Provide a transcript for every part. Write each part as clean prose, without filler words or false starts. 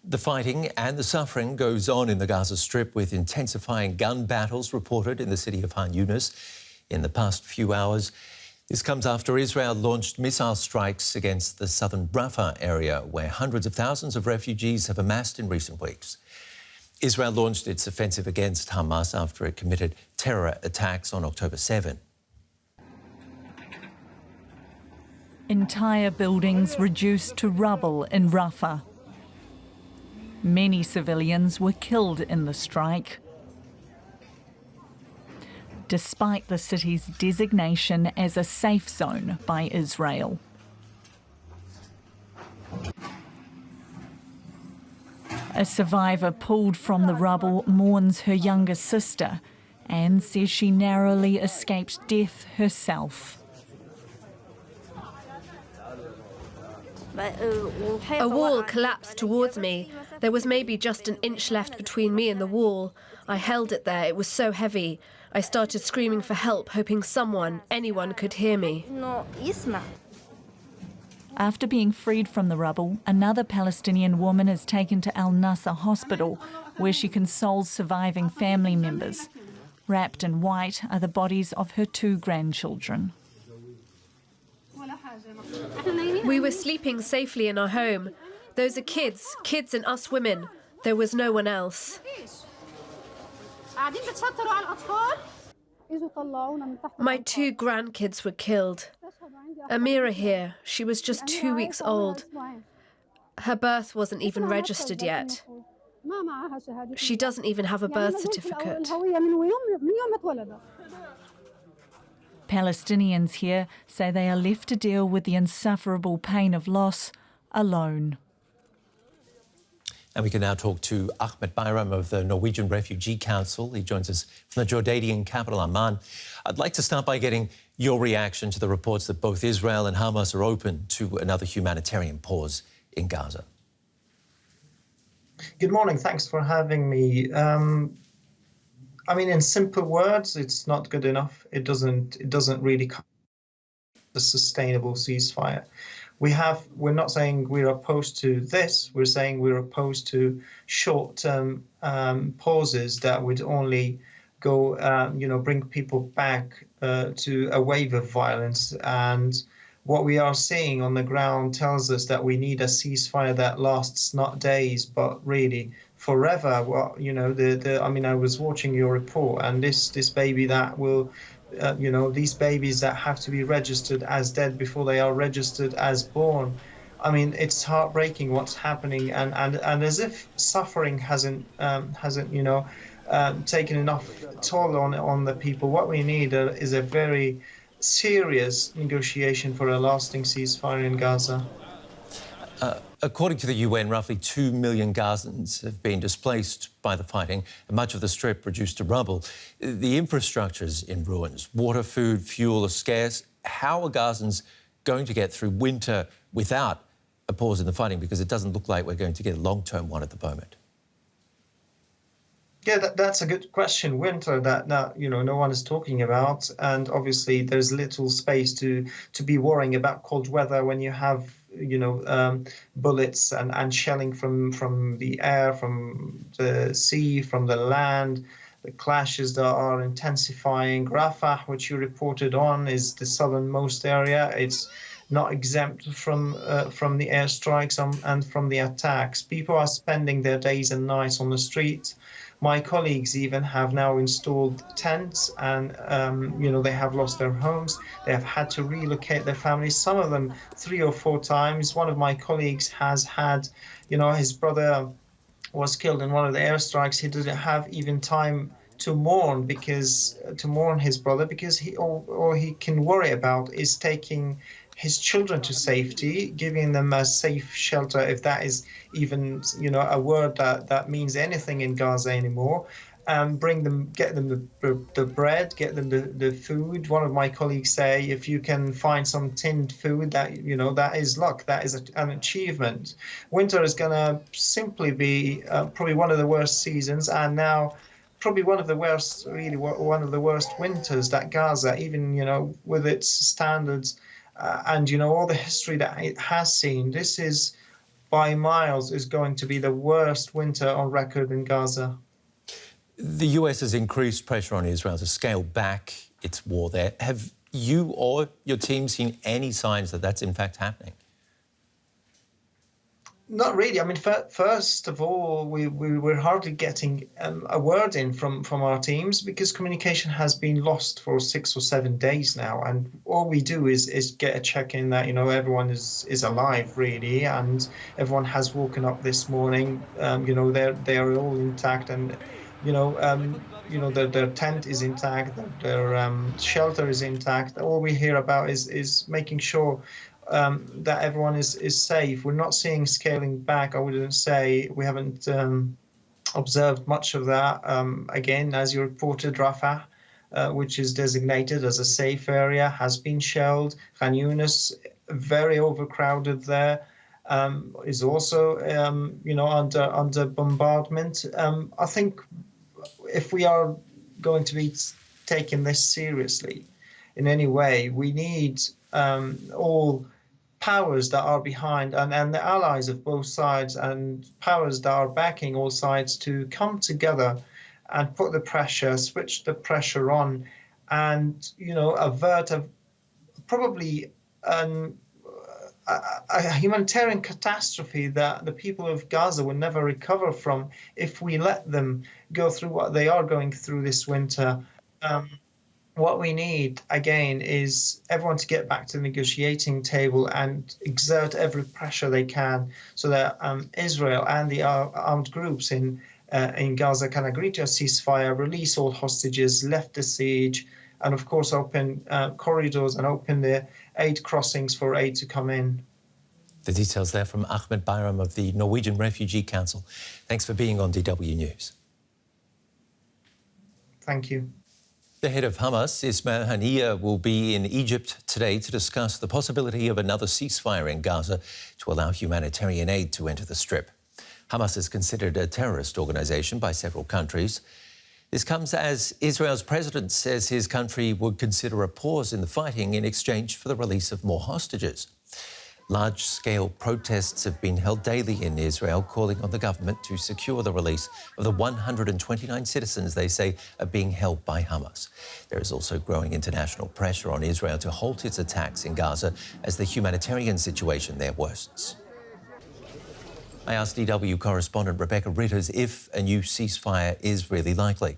The fighting and the suffering goes on in the Gaza Strip, with intensifying gun battles reported in the city of Khan Yunis in the past few hours. This comes after Israel launched missile strikes against the southern Rafah area, where hundreds of thousands of refugees have amassed in recent weeks. Israel launched its offensive against Hamas after it committed terror attacks on October 7. Entire buildings reduced to rubble in Rafah. Many civilians were killed in the strike. Despite the city's designation as a safe zone by Israel. A survivor pulled from the rubble mourns her younger sister and says she narrowly escaped death herself. A wall collapsed towards me. There was maybe just an inch left between me and the wall. I held it there. It was so heavy. I started screaming for help, hoping anyone could hear me. After being freed from the rubble, another Palestinian woman is taken to Al Nasser Hospital, where she consoles surviving family members. Wrapped in white are the bodies of her 2 grandchildren. We were sleeping safely in our home. Those are kids and us women. There was no one else. My 2 grandkids were killed. Amira here, she was just 2 weeks old. Her birth wasn't even registered yet. She doesn't even have a birth certificate. Palestinians here say they are left to deal with the insufferable pain of loss alone. And we can now talk to Ahmed Bayram of the Norwegian Refugee Council. He joins us from the Jordanian capital, Amman. I'd like to start by getting your reaction to the reports that both Israel and Hamas are open to another humanitarian pause in Gaza. Good morning. Thanks for having me. I mean, in simple words, it's not good enough. It doesn't really come to a sustainable ceasefire. We're not saying we're opposed to this. We're saying we're opposed to short-term pauses that would only go, bring people back to a wave of violence. And what we are seeing on the ground tells us that we need a ceasefire that lasts not days, but really forever. Well, I was watching your report, and this baby that will. These babies that have to be registered as dead before they are registered as born. I mean, it's heartbreaking what's happening, and as if suffering hasn't taken enough toll on the people. What we need is a very serious negotiation for a lasting ceasefire in Gaza. According to the UN, roughly 2 million Gazans have been displaced by the fighting, and much of the Strip reduced to rubble. The infrastructure's in ruins. Water, food, fuel are scarce. How are Gazans going to get through winter without a pause in the fighting? Because it doesn't look like we're going to get a long-term one at the moment. Yeah, that's a good question. Winter that no one is talking about, and obviously there's little space to be worrying about cold weather when you have bullets and shelling from the air, from the sea, from the land. The clashes that are intensifying. Rafah, which you reported on, is the southernmost area. It's not exempt from the airstrikes and from the attacks. People are spending their days and nights on the street. My colleagues even have now installed tents, and they have lost their homes. They have had to relocate their families, some of them 3 or 4 times. One of my colleagues has had, his brother was killed in one of the airstrikes. He didn't have even time to mourn his brother, because all he can worry about is taking his children to safety, giving them a safe shelter, if that is even a word that means anything in Gaza anymore. Get them the bread, get them the food. One of my colleagues say, if you can find some tinned food, that is luck, that is an achievement. Winter is gonna simply be probably one of the worst seasons, and now probably one of the worst winters that Gaza, even with its standards and all the history that it has seen. This is by miles is going to be the worst winter on record in Gaza. The US has increased pressure on Israel to scale back its war there. Have you or your team seen any signs that that's in fact happening? Not really. I mean, first of all, we're hardly getting a word in from our teams because communication has been lost for 6 or 7 days now. And all we do is get a check-in that, everyone is alive, really, and everyone has woken up this morning. They're all intact, and their tent is intact, their shelter is intact. All we hear about is making sure that everyone is safe. We're not seeing scaling back. I wouldn't say. We haven't observed much of that. Again, as you reported, Rafah, which is designated as a safe area, has been shelled. Khan Yunis, very overcrowded there, is also under bombardment. I think if we are going to be taking this seriously in any way, we need all powers that are behind and the allies of both sides and powers that are backing all sides to come together and put the pressure, switch the pressure on, and avert probably a humanitarian catastrophe that the people of Gaza will never recover from if we let them go through what they are going through this winter. What we need, again, is everyone to get back to the negotiating table and exert every pressure they can so that Israel and the armed groups in Gaza can agree to a ceasefire, release all hostages, lift the siege, and, of course, open corridors and open the aid crossings for aid to come in. The details there from Ahmed Bayram of the Norwegian Refugee Council. Thanks for being on DW News. Thank you. The head of Hamas, Ismail Haniyeh, will be in Egypt today to discuss the possibility of another ceasefire in Gaza to allow humanitarian aid to enter the Strip. Hamas is considered a terrorist organisation by several countries. This comes as Israel's president says his country would consider a pause in the fighting in exchange for the release of more hostages. Large-scale protests have been held daily in Israel, calling on the government to secure the release of the 129 citizens they say are being held by Hamas. There is also growing international pressure on Israel to halt its attacks in Gaza as the humanitarian situation there worsens. I asked DW correspondent Rebecca Ritters if a new ceasefire is really likely.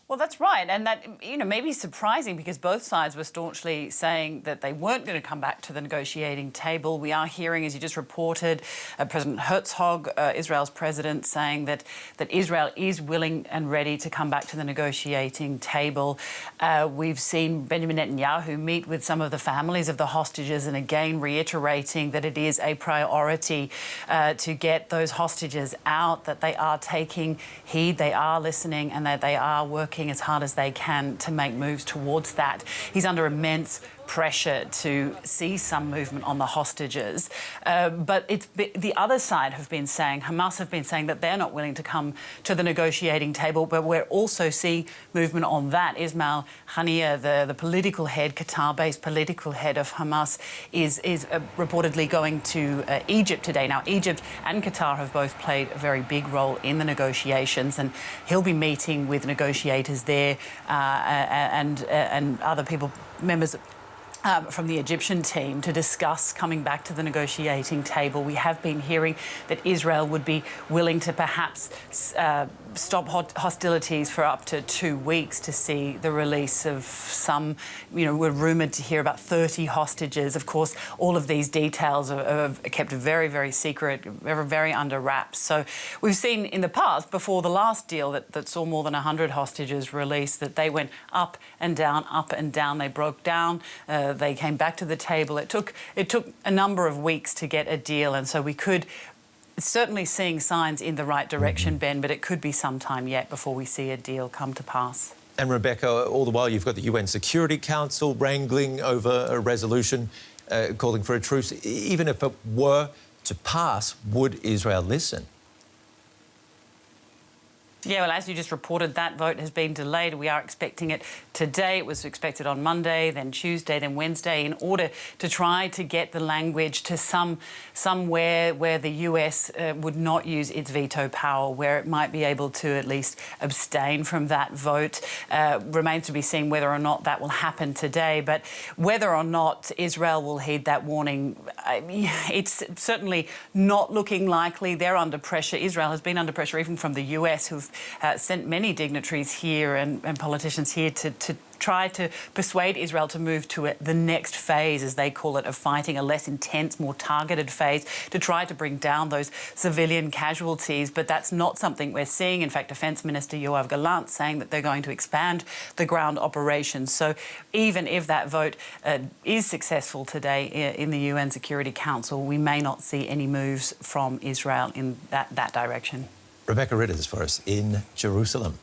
Well, that's right. And that, may be surprising because both sides were staunchly saying that they weren't going to come back to the negotiating table. We are hearing, as you just reported, President Herzog, Israel's president, saying that Israel is willing and ready to come back to the negotiating table. We've seen Benjamin Netanyahu meet with some of the families of the hostages and again reiterating that it is a priority to get those hostages out, that they are taking heed, they are listening, and that they are working as hard as they can to make moves towards that. He's under immense pressure to see some movement on the hostages. But the other side have been saying, Hamas have been saying that they're not willing to come to the negotiating table, but we're also seeing movement on that. Ismail Haniyeh, the political head, Qatar-based political head of Hamas, is reportedly going to Egypt today. Now, Egypt and Qatar have both played a very big role in the negotiations, and he'll be meeting with negotiators there and other people, members from the Egyptian team to discuss coming back to the negotiating table. We have been hearing that Israel would be willing to perhaps stop hostilities for up to 2 weeks to see the release of some, we're rumoured to hear about 30 hostages. Of course, all of these details are kept very, very secret, very under wraps. So we've seen in the past, before the last deal that saw more than 100 hostages released, that they went up and down, they broke down. They came back to the table. It took a number of weeks to get a deal, and so we could certainly seeing signs in the right direction, Ben, but it could be some time yet before we see a deal come to pass. And Rebecca, all the while you've got the UN Security Council wrangling over a resolution calling for a truce. Even if it were to pass, would Israel listen? Yeah, well, as you just reported, that vote has been delayed. We are expecting it today. It was expected on Monday, then Tuesday, then Wednesday, in order to try to get the language to somewhere where the US would not use its veto power, where it might be able to at least abstain from that vote. Remains to be seen whether or not that will happen today. But whether or not Israel will heed that warning, it's certainly not looking likely. They're under pressure. Israel has been under pressure even from the US, who've sent many dignitaries here and politicians here to try to persuade Israel to move to the next phase, as they call it, of fighting, a less intense, more targeted phase, to try to bring down those civilian casualties. But that's not something we're seeing. In fact, Defence Minister Yoav Gallant saying that they're going to expand the ground operations. So even if that vote is successful today in the UN Security Council, we may not see any moves from Israel in that direction. Rebecca Ritters for us in Jerusalem.